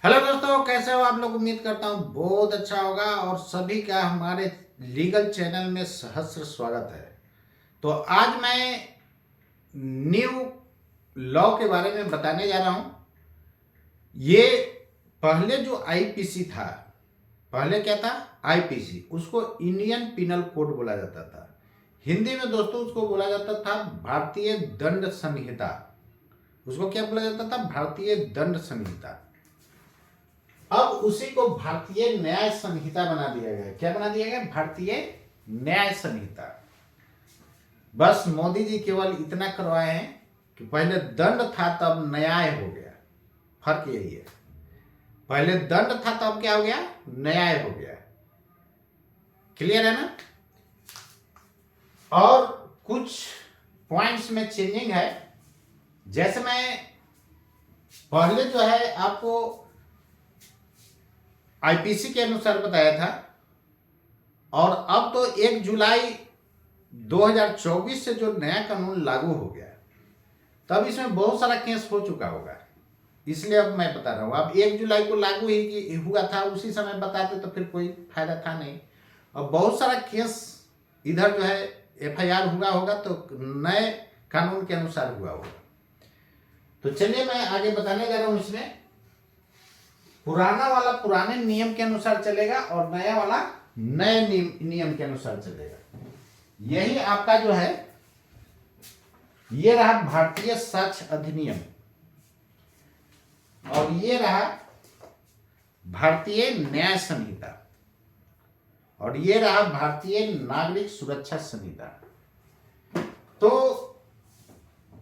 Hello दोस्तों, कैसे हो आप लोग। उम्मीद करता हूँ बहुत अच्छा होगा और सभी का हमारे लीगल चैनल में सहस्र स्वागत है। तो आज मैं न्यू लॉ के बारे में बताने जा रहा हूँ। ये पहले जो आईपीसी था, पहले क्या था आईपीसी, उसको इंडियन पिनल कोड बोला जाता था। हिंदी में दोस्तों उसको बोला जाता था भारतीय दंड संहिता। उसको क्या बोला जाता था? भारतीय दंड संहिता। अब उसी को भारतीय न्याय संहिता बना दिया गया। क्या बना दिया गया? भारतीय न्याय संहिता। बस मोदी जी केवल इतना करवाए हैं कि पहले दंड था तब न्याय हो गया। फर्क यही है, पहले दंड था तब क्या हो गया? न्याय हो गया। क्लियर है ना? और कुछ पॉइंट्स में चेंजिंग है। जैसे मैं पहले जो है आपको आईपीसी के अनुसार बताया था, और अब तो 1 जुलाई 2024 से जो नया कानून लागू हो गया, तब इसमें बहुत सारा केस हो चुका होगा, इसलिए अब मैं बता रहा हूँ। अब 1 जुलाई को लागू ही हुआ था, उसी समय बताते तो फिर कोई फायदा था नहीं। अब बहुत सारा केस इधर जो है एफआईआर हुआ होगा, तो नए कानून के अनुसार हुआ होगा। तो चलिए मैं आगे बताने जा रहा हूँ। इसमें पुराना वाला पुराने नियम के अनुसार चलेगा और नया वाला नए नियम के अनुसार चलेगा। यही आपका जो है ये रहा भारतीय साक्ष्य अधिनियम, और ये रहा भारतीय न्याय संहिता, और ये रहा भारतीय नागरिक सुरक्षा संहिता। तो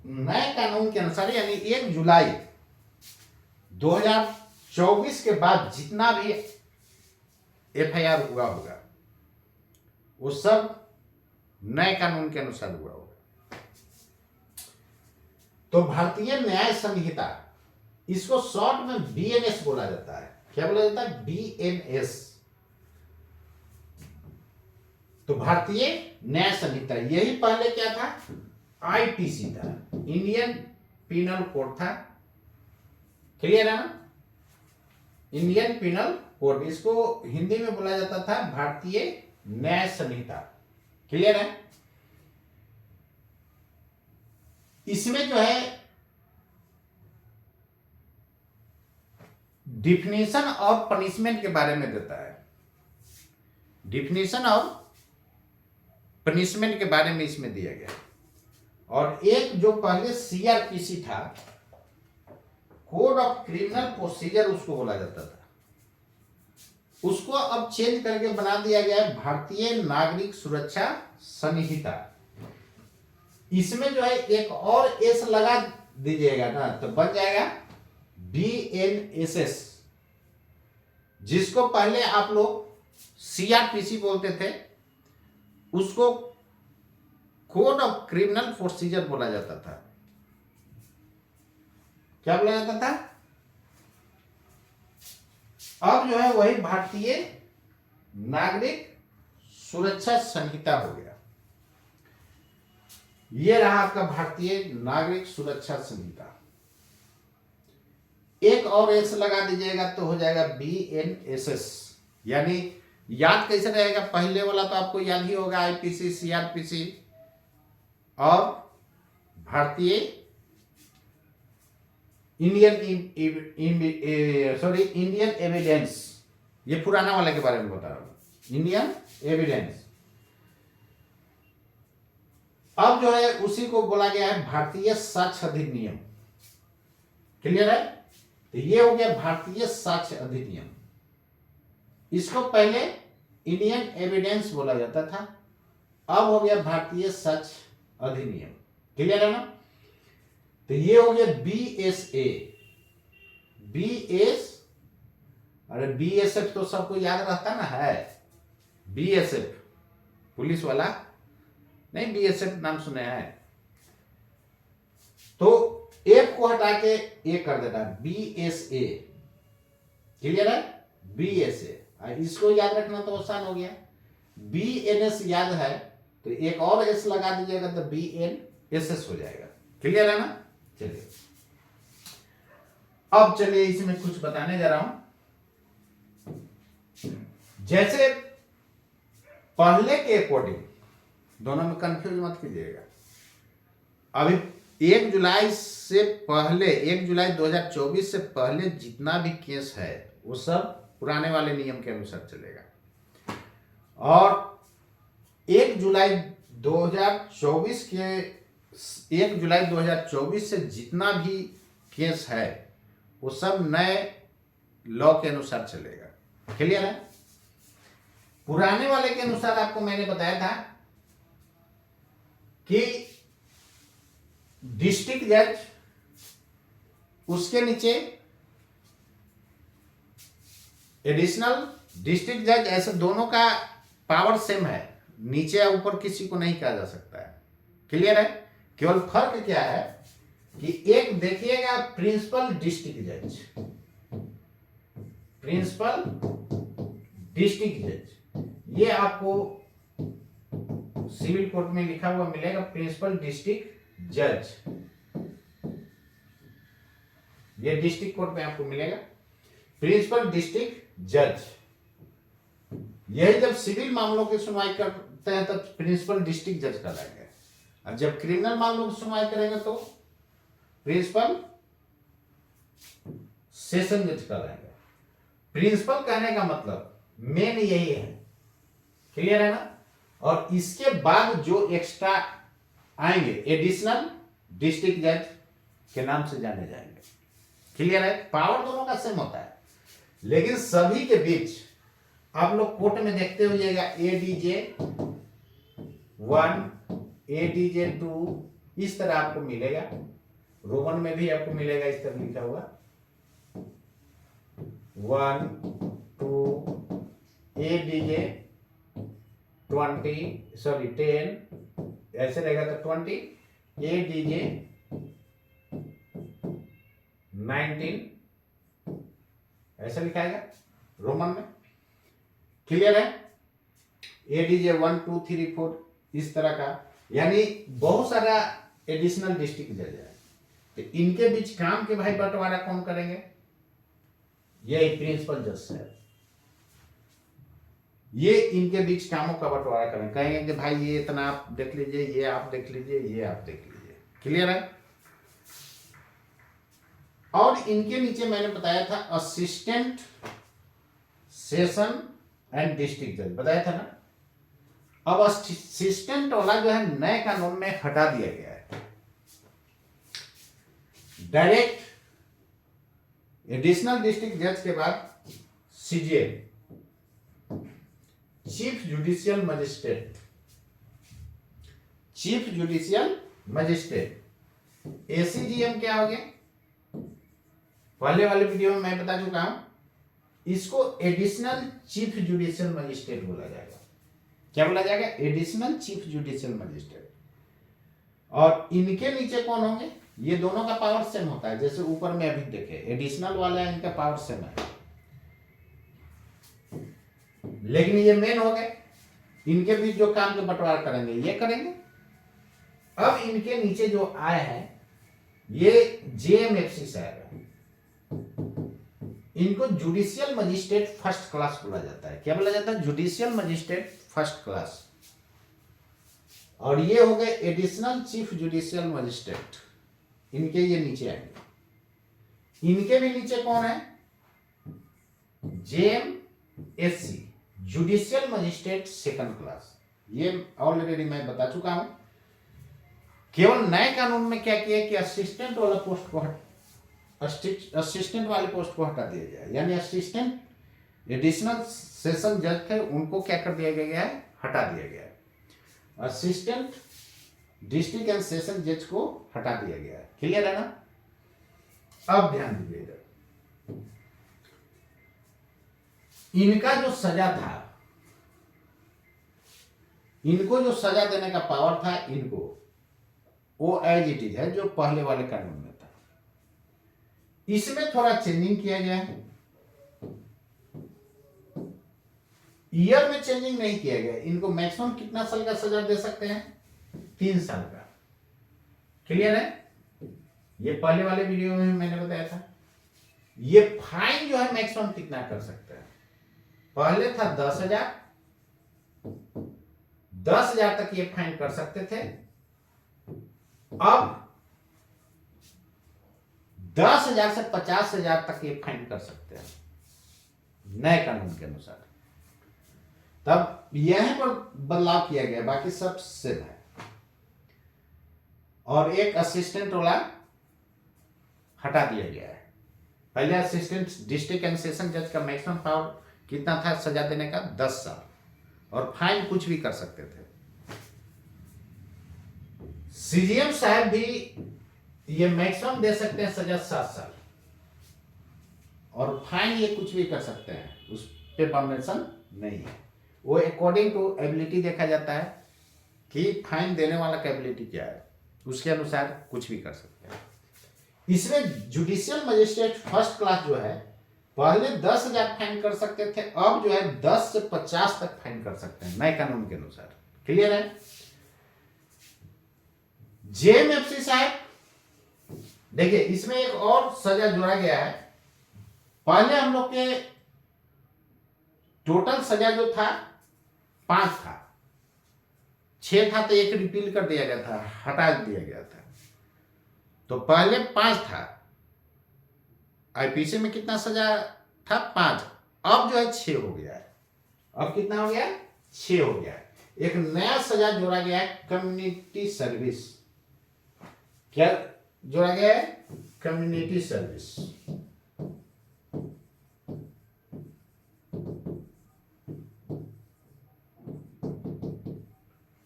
नए कानून के अनुसार यानी 1 जुलाई 2024 के बाद जितना भी एफआईआर हुआ होगा वो सब नए कानून के अनुसार हुआ होगा। तो भारतीय न्याय संहिता, इसको शॉर्ट में बीएनएस बोला जाता है। क्या बोला जाता है? बीएनएस। तो भारतीय न्याय संहिता, यही पहले क्या था? आईपीसी था, इंडियन पिनल कोड था। क्लियर है ना? इंडियन पिनल कोड, इसको हिंदी में बोला जाता था भारतीय न्याय संहिता। क्लियर है? इसमें जो है डिफिनेशन और पनिशमेंट के बारे में देता है। डिफिनेशन और पनिशमेंट के बारे में इसमें दिया गया। और एक जो पहले सीआरपीसी था, कोड ऑफ क्रिमिनल प्रोसीजर उसको बोला जाता था, उसको अब चेंज करके बना दिया गया है भारतीय नागरिक सुरक्षा संहिता। इसमें जो है एक और एस लगा दीजिएगा ना, तो बन जाएगा बीएनएसएस, जिसको पहले आप लोग सीआरपीसी बोलते थे, उसको कोड ऑफ क्रिमिनल प्रोसीजर बोला जाता था। क्या बोला जाता था? अब जो है वही भारतीय नागरिक सुरक्षा संहिता हो गया। ये रहा आपका भारतीय नागरिक सुरक्षा संहिता। एक और एस लगा दीजिएगा तो हो जाएगा बीएनएसएस। यानी याद कैसे रहेगा? पहले वाला तो आपको याद ही होगा, आईपीसी, सीआरपीसी और भारतीय इंडियन एविडेंस। ये पुराना वाले के बारे में बता रहा हूं, इंडियन एविडेंस। अब जो है उसी को बोला गया है भारतीय साक्ष्य अधिनियम। क्लियर है? तो ये हो गया भारतीय साक्ष्य अधिनियम। इसको पहले इंडियन एविडेंस बोला जाता था, अब हो गया भारतीय साक्ष्य अधिनियम। क्लियर है ना? तो ये हो गया बीएसए। अरे बीएसएफ तो सबको याद रहता ना है, बीएसएफ पुलिस वाला नहीं, बीएसएफ नाम सुने हैं। तो एफ को हटा के ए कर देना, बीएसए। क्लियर है? बीएसए। इसको याद रखना तो आसान हो गया। बीएनएस याद है तो एक और एस लगा दीजिएगा तो बीएनएसएस हो जाएगा। क्लियर है ना? चलिए अब चलिए इसमें कुछ बताने जा रहा हूं। जैसे पहले के अकॉर्डिंग, दोनों में कंफ्यूज मत कीजिएगा, अभी 1 जुलाई से पहले, 1 जुलाई 2024 से पहले जितना भी केस है वो सब पुराने वाले नियम के अनुसार चलेगा, और 1 जुलाई 2024 के 1 जुलाई 2024 से जितना भी केस है वो सब नए लॉ के अनुसार चलेगा। क्लियर है? पुराने वाले के अनुसार आपको मैंने बताया था कि डिस्ट्रिक्ट जज, उसके नीचे एडिशनल डिस्ट्रिक्ट जज, ऐसे दोनों का पावर सेम है, नीचे या ऊपर किसी को नहीं कहा जा सकता है। क्लियर है? केवल फर्क क्या है कि एक देखिएगा प्रिंसिपल डिस्ट्रिक्ट जज, प्रिंसिपल डिस्ट्रिक्ट जज, ये आपको सिविल कोर्ट में लिखा हुआ मिलेगा, प्रिंसिपल डिस्ट्रिक्ट जज, ये डिस्ट्रिक्ट कोर्ट में आपको मिलेगा प्रिंसिपल डिस्ट्रिक्ट जज। यही जब सिविल मामलों की सुनवाई करते हैं तब प्रिंसिपल डिस्ट्रिक्ट जज कहलाएंगे, और जब क्रिमिनल मामलों की सुनवाई करेंगे तो प्रिंसिपल सेशन जज कहलाएंगे। प्रिंसिपल कहने का मतलब मेन यही है। क्लियर है ना? और इसके बाद जो एक्स्ट्रा आएंगे एडिशनल डिस्ट्रिक्ट जज के नाम से जाने जाएंगे। क्लियर है? पावर दोनों का सेम होता है, लेकिन सभी के बीच आप लोग कोर्ट में देखते होइएगा एडीजे 1, एडीजे 2, इस तरह आपको मिलेगा। रोमन में भी आपको मिलेगा इस तरह लिखा हुआ 1, 2, एडीजे 10, ऐसे रहेगा तो 20, एडीजे 19, ऐसा लिखाएगा रोमन में। क्लियर है? एडीजे 1, 2, 3, 4 इस तरह का, यानी बहुत सारा एडिशनल डिस्ट्रिक्ट जज है। तो इनके बीच काम के भाई बंटवारा कौन करेंगे? यही प्रिंसिपल जज है। ये इनके बीच कामों का बंटवारा करेंगे, कहेंगे कि भाई ये इतना आप देख लीजिए, ये आप देख लीजिए, ये आप देख लीजिए। क्लियर है? और इनके नीचे मैंने बताया था असिस्टेंट सेशन एंड डिस्ट्रिक्ट जज, बताया था ना। अब असिस्टेंट वाला जो है नए कानून में हटा दिया गया है। डायरेक्ट एडिशनल डिस्ट्रिक्ट जज के बाद CGM, chief judicial magistrate, chief judicial magistrate. ACGM क्या हो गया? पहले वाले वीडियो में मैं बता चुका हूं, इसको एडिशनल चीफ जुडिशियल मजिस्ट्रेट बोला जाएगा। क्या बोला जाएगा? Additional chief judicial magistrate. और इनके नीचे कौन होंगे? ये दोनों का पावर सेम होता है, जैसे ऊपर में अभी देखे एडिशनल वाला है, इनका पावर सेम है, लेकिन ये मेन हो गए। इनके बीच जो काम के बंटवारा करेंगे ये करेंगे। अब इनके नीचे जो आए हैं ये जेएमएफसी से आएगा, इनको जुडिशियल मजिस्ट्रेट फर्स्ट क्लास बोला जाता है। क्या बोला जाता है? Judicial magistrate first class. और ये हो गए एडिशनल चीफ जुडिशियल मजिस्ट्रेट, इनके ये नीचे आएंगे। इनके भी नीचे कौन है? जेएमएससी, जुडिशियल मजिस्ट्रेट सेकंड क्लास। ये ऑलरेडी मैं बता चुका हूं। केवल नए कानून में क्या किया कि असिस्टेंट वाला पोस्ट को असिस्टेंट वाले पोस्ट को हटा दिया जाए, यानी असिस्टेंट एडिशनल सेशन जज थे उनको क्या कर दिया गया है? हटा दिया गया है। असिस्टेंट डिस्ट्रिक्ट एंड सेशन जज को हटा दिया गया है। क्लियर है ना? अब ध्यान दीजिएगा, इनका जो सजा था, इनको जो सजा देने का पावर था, इनको वो एज इट इज है जो पहले वाले कानून में था। इसमें थोड़ा चेंजिंग किया गया है, ईयर में चेंजिंग नहीं किया गया। इनको मैक्सिमम कितना साल का सजा दे सकते हैं? 3 साल का। क्लियर है? ये पहले वाले वीडियो में मैंने बताया था। ये फाइन जो है मैक्सिमम कितना कर सकते हैं। पहले था 10,000, 10,000 तक ये फाइन कर सकते थे। अब 10,000 से 50,000 तक ये फाइन कर सकते हैं नए कानून के अनुसार। तब यहीं पर बदलाव किया गया, बाकी सब सेम है। और एक असिस्टेंट वाला हटा दिया गया है। पहले असिस्टेंट डिस्ट्रिक्ट एंड सेशन जज का मैक्सिमम पावर कितना था सजा देने का, 10 साल, और फाइन कुछ भी कर सकते थे। सीजीएम साहब भी ये मैक्सिमम दे सकते हैं सजा 7 साल, और फाइन ये कुछ भी कर सकते हैं, उस पे परमिशन नहीं है। वो अकॉर्डिंग टू एबिलिटी देखा जाता है कि फाइन देने वाला का एबिलिटी क्या है, उसके अनुसार कुछ भी कर सकते हैं। इसमें जुडिशियल मजिस्ट्रेट फर्स्ट क्लास जो है पहले 10,000 फाइन कर सकते थे, अब जो है 10 से 50 तक फाइन कर सकते हैं नए कानून के अनुसार। क्लियर है। जेएमएफसी साहब देखिए, इसमें एक और सजा जोड़ा गया है। पहले हम लोग के टोटल सजा जो था 5 था, 6 था, तो एक रिपील कर दिया गया था, हटा दिया गया था। तो पहले 5 था, आईपीसी में कितना सजा था, 5, अब जो है 6 हो गया है। अब कितना हो गया, 6 हो गया है। एक नया सजा जोड़ा गया है, कम्युनिटी सर्विस। क्या जोड़ा गया है, कम्युनिटी सर्विस।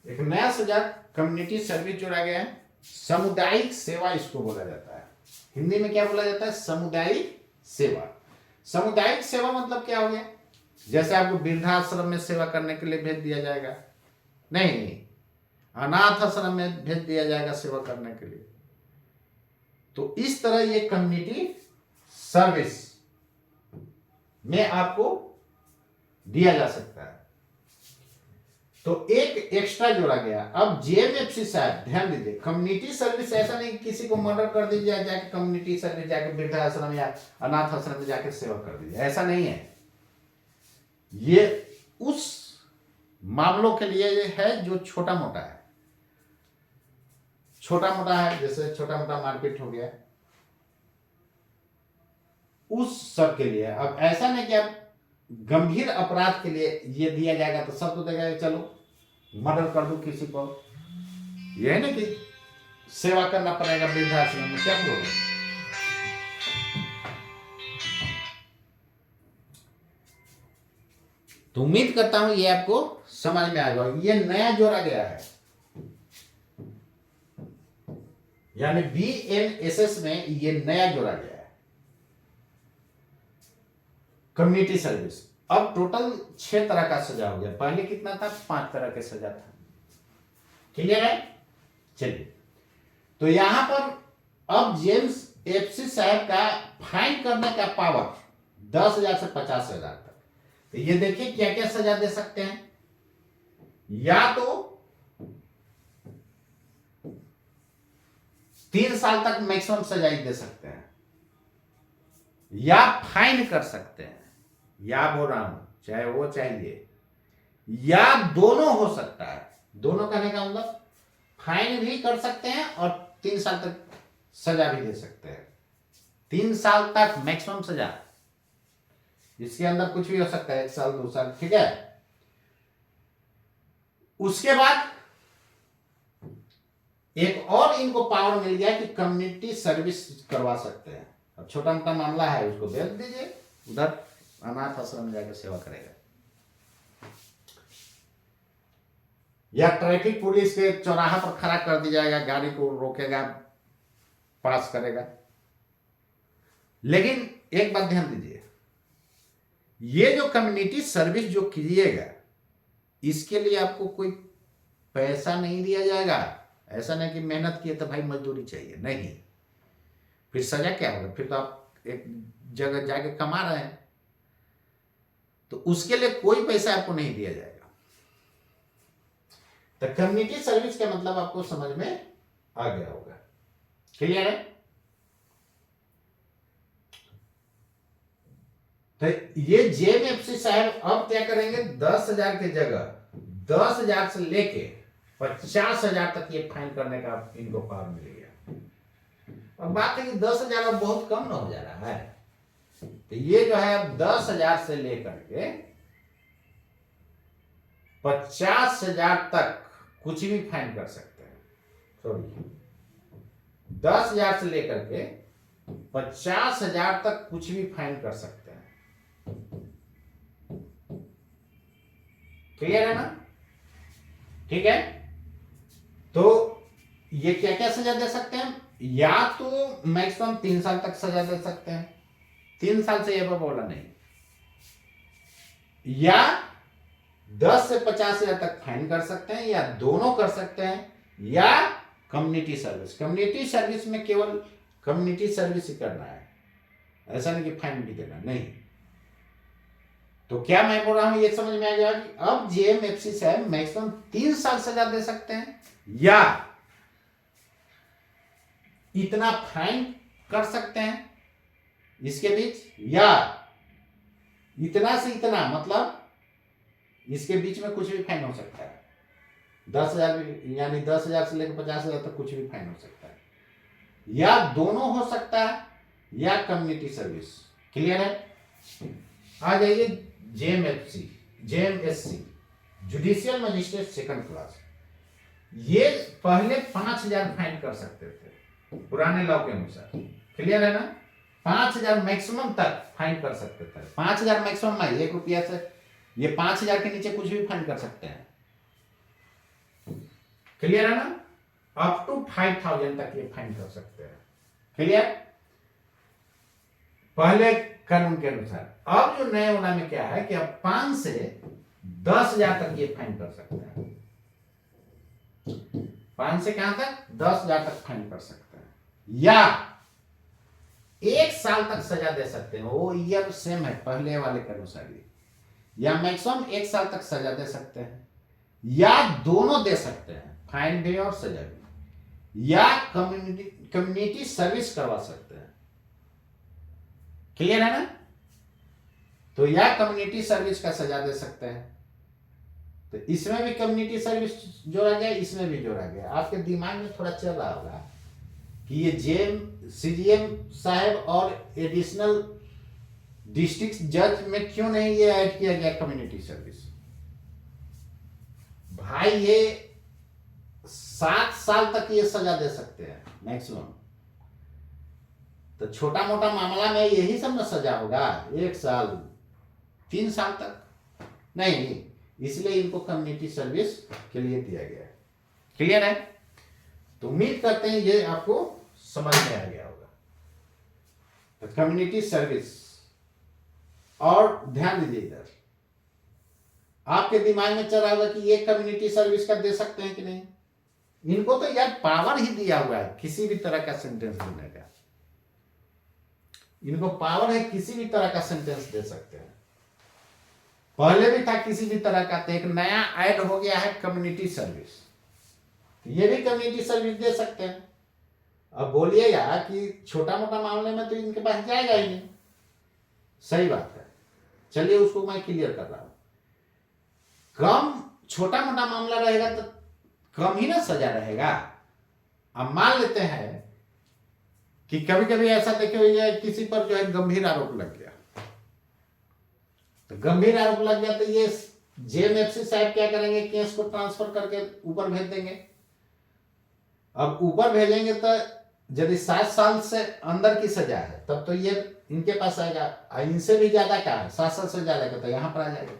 एक नया सजा कम्युनिटी सर्विस जोड़ा गया है। सामुदायिक सेवा इसको बोला जाता है, हिंदी में क्या बोला जाता है, सामुदायिक सेवा। सामुदायिक सेवा मतलब क्या हो गया, जैसे आपको वृद्धाश्रम में सेवा करने के लिए भेज दिया जाएगा, नहीं, अनाथ आश्रम में भेज दिया जाएगा सेवा करने के लिए। तो इस तरह ये कम्युनिटी सर्विस में आपको दिया जा सकता है। तो एक एक्स्ट्रा जोड़ा गया। अब जेएमएफसी साहब ध्यान दीजिए, कम्युनिटी सर्विस ऐसा नहीं कि किसी को मर्डर कर दीजिए जाके कम्युनिटी सर्विस जाके वृद्धाश्रम या अनाथ आश्रम में जाके सेवा कर दीजिए, ऐसा नहीं है। ये उस मामलों के लिए है जो छोटा मोटा है, छोटा मोटा है, जैसे छोटा मोटा मारपीट हो गया, उस सब के लिए। अब ऐसा नहीं कि आप गंभीर अपराध के लिए ये दिया जाएगा तो सब तो देगा चलो मर्डर कर दो किसी को, यह है ना कि सेवा करना पड़ेगा वृद्धाश्रम में, क्या प्रॉब्लम। तो उम्मीद करता हूं ये आपको समझ में आएगा। ये नया जोड़ा गया है, यानी बीएनएसएस में ये नया जोड़ा गया है कम्युनिटी सर्विस। अब टोटल 6 तरह का सजा हो गया, पहले कितना था, 5 तरह के सजा था। क्लियर है। चलिए, तो यहां पर अब जेम्स एफसी साहब का फाइन करने का पावर 10,000 से 50,000 तक। तो ये देखिए क्या क्या सजा दे सकते हैं, या तो 3 साल तक मैक्सिमम सजा दे सकते हैं, या फाइन कर सकते हैं, या बोल रहा हूं चाहे वो चाहिए, या दोनों हो सकता है। दोनों कहने का मतलब फाइन भी कर सकते हैं और 3 साल तक सजा भी दे सकते हैं। 3 साल तक मैक्सिमम सजा, इसके अंदर कुछ भी हो सकता है, 1 साल 2 साल, ठीक है। उसके बाद एक और इनको पावर मिल गया कि कम्युनिटी सर्विस करवा सकते हैं। अब छोटा मोटा मामला है उसको भेज दीजिए उधर अनाथ आश्रम में जाकर सेवा करेगा, या ट्रैफिक पुलिस के चौराहा पर खड़ा कर दिया जाएगा, गाड़ी को रोकेगा, पास करेगा। लेकिन एक बात ध्यान दीजिए, ये जो कम्युनिटी सर्विस जो कीजिएगा इसके लिए आपको कोई पैसा नहीं दिया जाएगा। ऐसा नहीं कि मेहनत किए तो भाई मजदूरी चाहिए, नहीं, फिर सजा क्या होगा, फिर तो आप एक जगह जाके कमा रहे हैं, तो उसके लिए कोई पैसा आपको नहीं दिया जाएगा। तो कम्युनिटी सर्विस का मतलब आपको समझ में आ गया होगा। क्लियर है। तो ये जेएमएफसी साहब अब क्या करेंगे, 10,000 की जगह 10,000 से लेके 50,000 तक ये फाइन करने का इनको पावर मिल गया। अब बात है कि 10,000 अब बहुत कम ना हो जा रहा है, तो ये जो है अब 10,000 से लेकर के 50,000 तक कुछ भी फाइन कर सकते हैं। सॉरी, 10,000 से लेकर के 50,000 तक कुछ भी फाइन कर सकते हैं। क्लियर है ना? ठीक है, तो ये क्या क्या सजा दे सकते हैं, या तो मैक्सिमम 3 साल तक सजा दे सकते हैं, 3 साल से ये बोला नहीं, या 10 से 50,000 तक फाइन कर सकते हैं, या दोनों कर सकते हैं, या कम्युनिटी सर्विस। कम्युनिटी सर्विस में केवल कम्युनिटी सर्विस ही करना है, ऐसा नहीं कि फाइन भी देना नहीं। तो क्या मैं बोल रहा हूं, ये समझ में आ गया कि अब जेएमएफसी साहब मैक्सिमम 3 साल सजा दे सकते हैं, या इतना फाइन कर सकते हैं इसके बीच, या इतना से इतना, मतलब इसके बीच में कुछ भी फाइन हो सकता है। 10,000 यानी 10,000 से लेकर 50,000 तक कुछ भी फाइन हो सकता है, या दोनों हो सकता है, या कम्युनिटी सर्विस। क्लियर है? आ जाइए JMFC, जेएमएससी, judicial magistrate second class. ये पहले 5,000 फाइन कर सकते थे पुराने लॉ के अनुसार। क्लियर है ना? 5,000 मैक्सिमम तक फाइन कर सकते थे। 5,000 मैक्सिमम में 1 रुपया से, ये 5,000 के नीचे कुछ भी फाइन कर सकते हैं। क्लियर है ना? अप टू 5,000 तक ये फाइन कर सकते हैं। क्लियर? पहले कानून के अनुसार। अब जो नए वाला में क्या है कि अब 5 से 10,000 तक ये फाइन कर सकते हैं। 5 से कहां तक? 10,000 तक फाइन कर सकते हैं, या 1 साल तक सजा दे सकते हैं। वो ईयर सेम है पहले वाले के अनुसार ही, या मैक्सिमम 1 साल तक सजा दे सकते हैं, या दोनों दे सकते हैं, फाइन भी और सजा भी, या कम्युनिटी सर्विस करवा सकते हैं। क्लियर है ना? तो या कम्युनिटी सर्विस का सजा दे सकते हैं, तो इसमें भी कम्युनिटी सर्विस जोड़ा गया, इसमें भी जोड़ा गया। आपके दिमाग में थोड़ा चल रहा होगा कि ये जेएम सीजीएम साहब और एडिशनल डिस्ट्रिक्ट जज में क्यों नहीं ये ऐड किया गया कम्युनिटी सर्विस। भाई ये 7 साल तक ये सजा दे सकते हैं मैक्सिमम। तो छोटा मोटा मामला में यही सब ना सजा होगा, 1 साल 3 साल तक नहीं, इसलिए इनको कम्युनिटी सर्विस के लिए दिया गया है। क्लियर है? तो उम्मीद करते हैं ये आपको समझ में आ गया होगा। तो कम्युनिटी सर्विस, और ध्यान दीजिए इधर, आपके दिमाग में चल रहा होगा कि ये कम्युनिटी सर्विस का दे सकते हैं कि नहीं। इनको तो यार पावर ही दिया हुआ है किसी भी तरह का सेंटेंस देने का। इनको पावर है, किसी भी तरह का सेंटेंस दे सकते हैं। पहले भी था किसी भी तरह का, तो एक नया ऐड हो गया है कम्युनिटी सर्विस। तो ये भी कम्युनिटी सर्विस दे सकते हैं। अब बोलिए यार कि छोटा मोटा मामले में तो इनके पास जाएगा ही नहीं। सही बात है, चलिए उसको मैं क्लियर कर रहा हूं। कम छोटा मोटा मामला रहेगा तो कम ही ना सजा रहेगा। अब मान लेते हैं कि कभी कभी ऐसा देखे हुए किसी पर जो है गंभीर आरोप लग गया, तो गंभीर आरोप लग गया तो ये जेएमएफसी साहब क्या करेंगे, केस को ट्रांसफर करके ऊपर भेज देंगे। अब ऊपर भेजेंगे तो यदि 7 साल से अंदर की सजा है तब तो ये इनके पास आएगा, इनसे भी ज्यादा क्या है, 7 साल से ज्यादा का तो यहां पर आ जाएगा।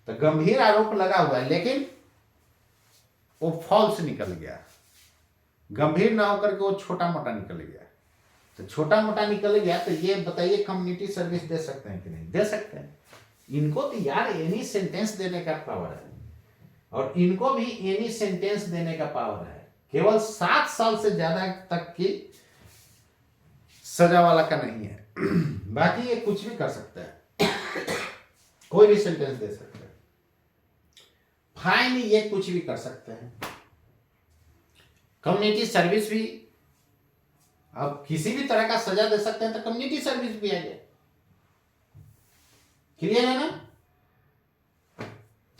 तो गंभीर आरोप लगा हुआ है लेकिन वो फॉल्स निकल गया, गंभीर ना होकर के वो छोटा मोटा निकल गया। तो छोटा मोटा निकल गया तो ये बताइए कम्युनिटी सर्विस दे सकते हैं कि नहीं? दे सकते हैं। इनको तो यार एनी सेंटेंस देने का पावर है, और इनको भी एनी सेंटेंस देने का पावर है। केवल 7 साल से ज्यादा तक की सजा वाला का नहीं है। बाकी ये कुछ भी कर सकता है, कोई भी सेंटेंस दे सकता है। फाइन ये कुछ भी कर सकते हैं। कम्युनिटी सर्विस भी, अब किसी भी तरह का सजा दे सकते हैं तो कम्युनिटी सर्विस भी आ जाए। क्लियर है ना?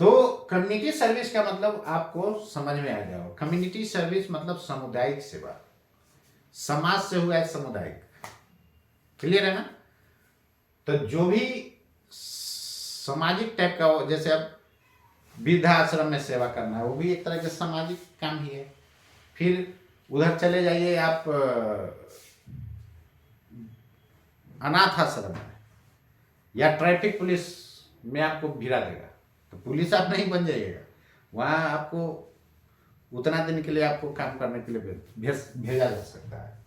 तो कम्युनिटी सर्विस का मतलब आपको समझ में आ जाओ। कम्युनिटी सर्विस मतलब सामुदायिक सेवा, समाज से हुआ है सामुदायिक। क्लियर है ना? तो जो भी सामाजिक टाइप का हो, जैसे अब वृद्धाश्रम में सेवा करना है, वो भी एक तरह के सामाजिक काम ही है। फिर उधर चले जाइए आप अनाथ आश्रम में, या ट्रैफिक पुलिस में आपको भिड़ा देगा, तो पुलिस आप नहीं बन जाइएगा। वहाँ आपको उतना दिन के लिए आपको काम करने के लिए भेजा जा सकता है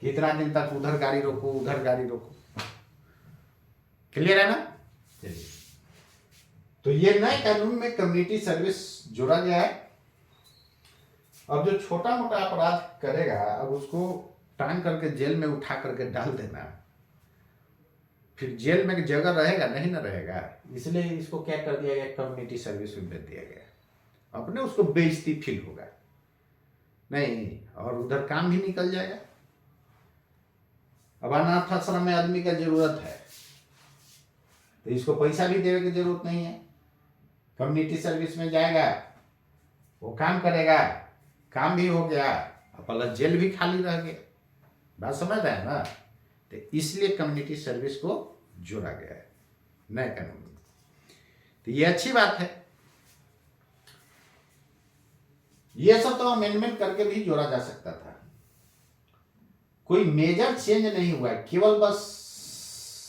कि इतना दिन तक उधर गाड़ी रोको, उधर गाड़ी रोको। क्लियर है ना? चलिए, तो ये नए कानून में कम्युनिटी सर्विस जोड़ा गया है। अब जो छोटा मोटा अपराध करेगा, अब उसको टांग करके जेल में उठा करके डाल देना, फिर जेल में जगह रहेगा नहीं ना रहेगा, इसलिए इसको क्या कर दिया गया, कम्युनिटी सर्विस में भेज दिया गया। अपने उसको बेइज्जती फील होगा नहीं, और उधर काम भी निकल जाएगा। अब अनाथ आश्रम में आदमी का जरूरत है, तो इसको पैसा भी देने की जरूरत नहीं है। कम्युनिटी सर्विस में जाएगा, वो काम करेगा, काम भी हो गया, अपना जेल भी खाली रह गया। बात समझ रहे हैं ना? तो इसलिए कम्युनिटी सर्विस को जोड़ा गया है नए कानून में। तो ये अच्छी बात है। ये सब तो अमेंडमेंट करके भी जोड़ा जा सकता था, कोई मेजर चेंज नहीं हुआ है, केवल बस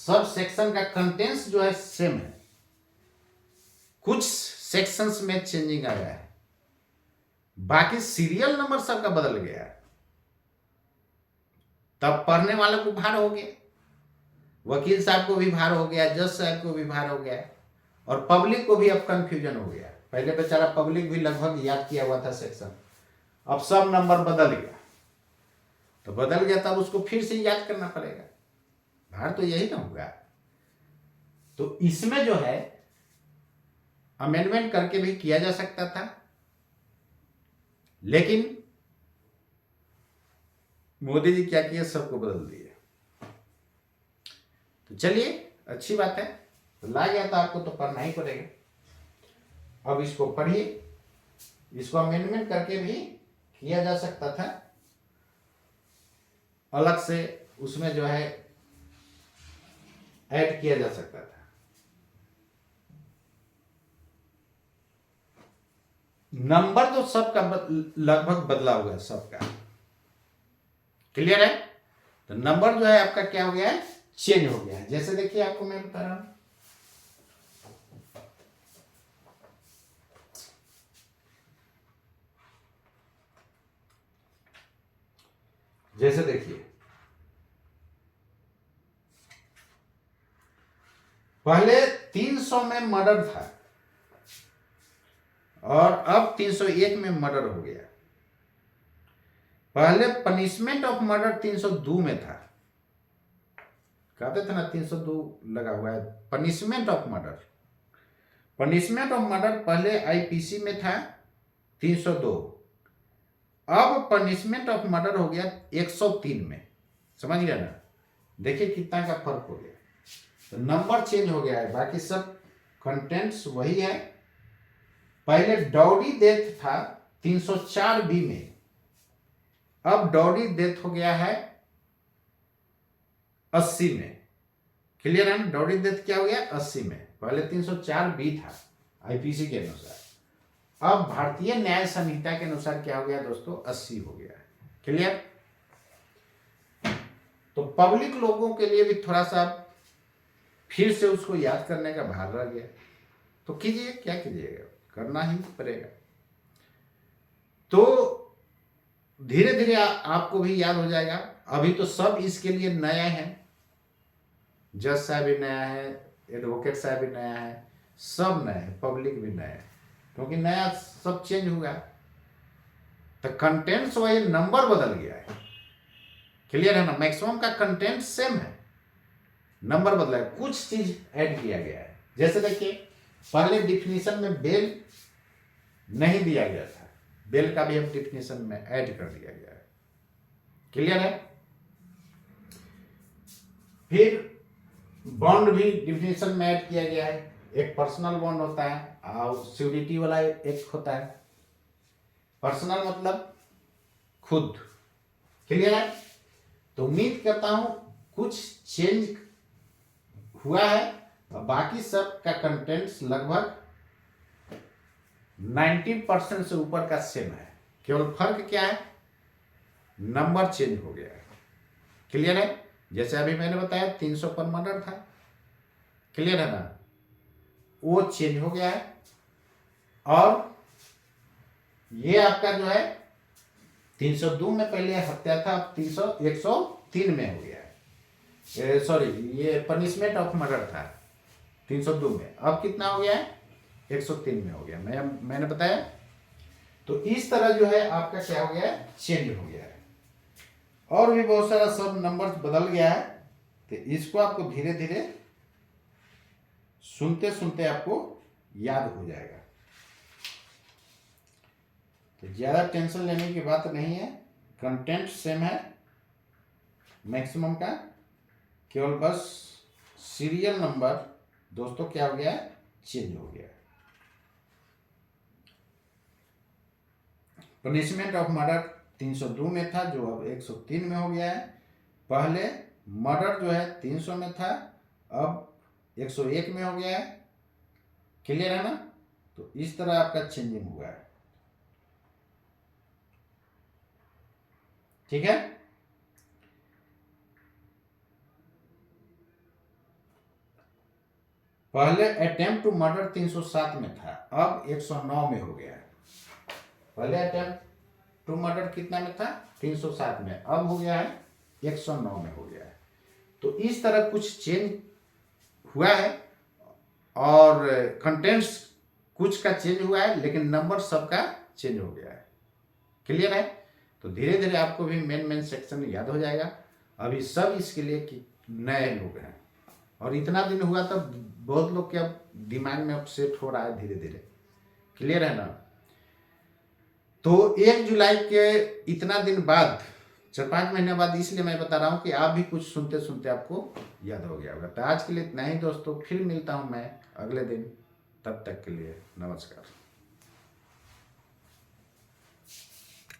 सब सेक्शन का कंटेंट्स जो है सेम है, कुछ सेक्शंस में चेंजिंग आया है, बाकी सीरियल नंबर सबका बदल गया है। तब पढ़ने वाले को भार हो गया, वकील साहब को भी भार हो गया, जज साहब को भी भार हो गया, और पब्लिक को भी अब कंफ्यूजन हो गया। पहले बेचारा पब्लिक भी लगभग याद किया हुआ था सेक्शन, अब सब नंबर बदल गया। तो बदल गया, तब उसको फिर से याद करना पड़ेगा, भार तो यही ना होगा। तो इसमें जो है अमेंडमेंट करके भी किया जा सकता था, लेकिन मोदी जी क्या किए, सबको बदल दिए। तो चलिए, अच्छी बात है, तो ला गया था आपको तो पढ़ना ही पड़ेगा। अब इसको पढ़िए, इसको अमेंडमेंट करके भी किया जा सकता था, अलग से उसमें जो है ऐड किया जा सकता था। नंबर तो सबका लगभग बदला हुआ है, सबका। क्लियर है? तो नंबर जो है आपका क्या हो गया है, चेंज हो गया है। जैसे देखिए, आपको मैं बता रहा हूं, जैसे देखिए, पहले 300 में मर्डर था और अब 301 में मर्डर हो गया। पहले पनिशमेंट ऑफ मर्डर 302 में था, कहते थे ना 302 लगा हुआ है, punishment of murder. Punishment of murder पहले आईपीसी में था 302, अब पनिशमेंट ऑफ मर्डर हो गया 103 में। समझ गया ना? देखिए कितना का फर्क हो गया। तो नंबर चेंज हो गया है, बाकी सब कंटेंट्स वही है। पहले डॉडी डेथ था 304 बी में, अब डॉडी डेथ हो गया है 80 में। क्लियर है ना? डॉडी डेथ क्या हो गया, 80 में। पहले 304 बी था आईपीसी के अनुसार, अब भारतीय न्याय संहिता के अनुसार क्या हो गया दोस्तों, 80 हो गया। क्लियर? तो पब्लिक लोगों के लिए भी थोड़ा सा फिर से उसको याद करने का भार रह गया, तो कीजिए, क्या कीजिएगा, करना ही पड़ेगा। तो धीरे धीरे आपको भी याद हो जाएगा। अभी तो सब इसके लिए नया है, जज साहब भी नया है, एडवोकेट साहब भी नया है, सब नया है, पब्लिक भी नया है, क्योंकि नया सब चेंज हुआ। तो कंटेंट्स वही, नंबर बदल गया है। क्लियर है ना? मैक्सिमम का कंटेंट सेम है, नंबर बदला है, कुछ चीज ऐड किया गया है। जैसे देखिए, पहले डिफिनीशन में बेल नहीं दिया गया था, बेल का भी अब डिफिनीशन में ऐड कर दिया गया है। क्लियर है? फिर बॉन्ड भी डिफिनेशन में ऐड किया गया है। एक पर्सनल बॉन्ड होता है और सिक्योरिटी वाला एक होता है। पर्सनल मतलब खुद, क्लियर है। तो उम्मीद करता हूं कुछ चेंज हुआ है और बाकी सब का कंटेंट्स लगभग 90% से ऊपर का सेम है। केवल फर्क क्या है, नंबर चेंज हो गया है, क्लियर है। जैसे अभी मैंने बताया 300 पर मर्डर था, क्लियर है ना, वो चेंज हो गया है। और ये आपका जो है 302 में पहले हत्या था, अब 103 में हो गया है। सॉरी, ये पनिशमेंट ऑफ मर्डर था 302 में, अब कितना हो गया है, 103 में हो गया। मैंने बताया। तो इस तरह जो है आपका क्या हो गया है, चेंज हो गया है। और भी बहुत सारा सब नंबर बदल गया है। तो इसको आपको धीरे धीरे सुनते सुनते आपको याद हो जाएगा। तो ज्यादा टेंशन लेने की बात नहीं है, कंटेंट सेम है मैक्सिमम का, केवल बस सीरियल नंबर दोस्तों क्या हो गया है, चेंज हो गया है। पनिशमेंट ऑफ मर्डर 302 में था जो अब 103 में हो गया है। पहले मर्डर जो है 300 में था, अब 101 में हो गया है, क्लियर है ना। तो इस तरह आपका चेंजिंग हुआ है, ठीक है। पहले अटेम्प्ट टू मर्डर 307 में था, अब 109 में हो गया है। पहले अटेम्प्ट टू मर्डर कितना में था, 307 में, अब हो गया है 109 में हो गया है। तो इस तरह कुछ चेंज हुआ है और कंटेंट्स कुछ का चेंज हुआ है, लेकिन नंबर सबका चेंज हो गया है, क्लियर है। तो धीरे धीरे आपको भी मेन सेक्शन याद हो जाएगा। अभी सब इसके लिए कि नए लोग हैं और इतना दिन हुआ तब बहुत लोग के अब दिमाग में अब सेट हो रहा है धीरे धीरे, क्लियर है ना। तो 1 जुलाई के इतना दिन बाद, 4-5 महीने बाद, इसलिए मैं बता रहा हूं कि आप भी कुछ सुनते सुनते आपको याद हो गया होगा। तो आज के लिए इतना ही दोस्तों, फिर मिलता हूं मैं अगले दिन, तब तक के लिए नमस्कार।